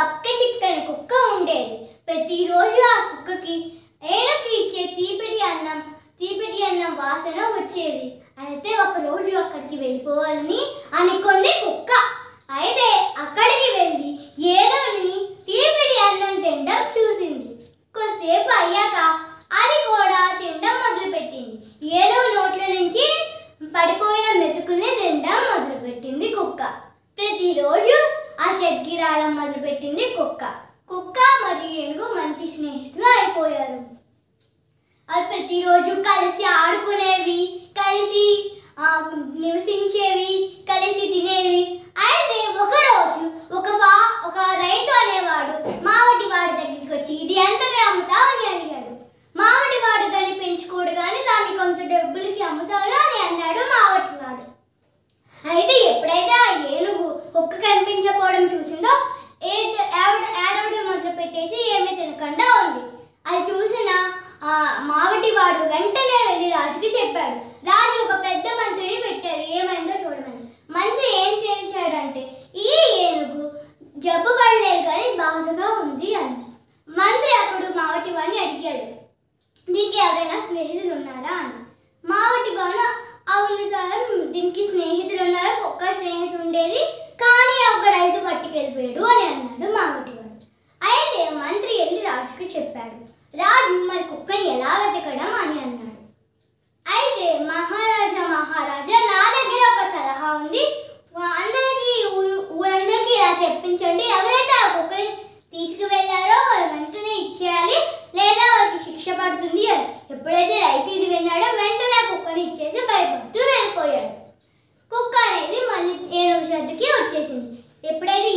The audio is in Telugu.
బక్క చిక్కని కుక్క ఉండేది. ప్రతిరోజు ఆ కుక్కకి ఏనుగుకి ఇచ్చే తీపిటి అన్నం వాసన వచ్చేది. అయితే ఒకరోజు అక్కడికి వెళ్ళిపోవాలని అనుకుంది కుక్క. అయితే అక్కడికి వెళ్ళి ఏనుగుని తీపిటి అన్నం తినడం చూసింది. కొద్దిసేపు అయ్యాక అది కూడా తినడం మొదలుపెట్టింది. ఏనుగు నోట్ల నుంచి పడిపోయిన మెతుకుల్ని తినడం మొదలుపెట్టింది కుక్క. ప్రతిరోజు ఆ షెడ్కి రావడం మొదలుపెట్టింది కుక్క. కుక్క మరియు ఏనుగు మంచి స్నేహితులు అయిపోయారు. అవి ప్రతిరోజు కలిసి ఆడుకునేవి, కలిసి నివసించేవి, కలిసి తినేవి. అయితే ఒకరోజు ఒక రైతు అనేవాడు మావటి వాడి దగ్గరికి వచ్చి ఇది ఎంతగా అమ్ముతావు అని అడిగాడు. మావటి వాడు దాన్ని పెంచుకోడు కానీ దాన్ని కొంత డబ్బులకి అమ్ముతాడు అని అన్నాడు మావటి వాడు. అయితే ఎప్పుడైతే ఆ ఏనుగు కుక్క కనిపించకపోవడం చూసిందో ఏడవడం మొదలు పెట్టేసి ఏమీ తినకుండా ఉంది. అది చూసిన మావటి వాడు వెంటనే వెళ్ళి రాజుకి చెప్పాడు. రాజు ఒక పెద్ద మంత్రిని పెట్టాడు ఏమైందో చూడమని. మంత్రి ఏం తేల్చాడంటే ఈ ఏనుగు జబ్బు పడలేదు కానీ బాధగా ఉంది అని. మంత్రి అప్పుడు మావటి వాడిని అడిగాడు దీనికి ఎవరైనా స్నేహితులు ఉన్నారా అని. మావటి వాడు అవును సార్ దీనికి స్నేహితులు ఉన్నారు, కుక్క స్నేహితుడు ఉండేది కానీ ఒక రైతు పట్టుకెళ్ళిపోయాడు అని అన్నాడు మావటి వాడు. అయితే మంత్రి వెళ్ళి రాజుకి చెప్పాడు. రాజు మరి కుక్కని ఎలా వెతకడం అని అన్నాడు. అయితే మహారాజా నా దగ్గర ఒక సలహా ఉంది, ఊరందరికీ ఇలా చెప్పించండి. ఎవరైతే ఆ కుక్కని తీసుకువెళ్ళారో వాళ్ళు వెంటనే ఇచ్చేయాలి లేదా వాళ్ళకి శిక్ష పడుతుంది అని. ఎప్పుడైతే రైతు ఇది విన్నాడో వెంటనే ఆ కుక్కని ఇచ్చేసి భయపడుతూ వెళ్ళిపోయాడు. కుక్క అనేది మళ్ళీ ఏనుగు షెడ్డుకి వచ్చేసింది. ఎప్పుడైతే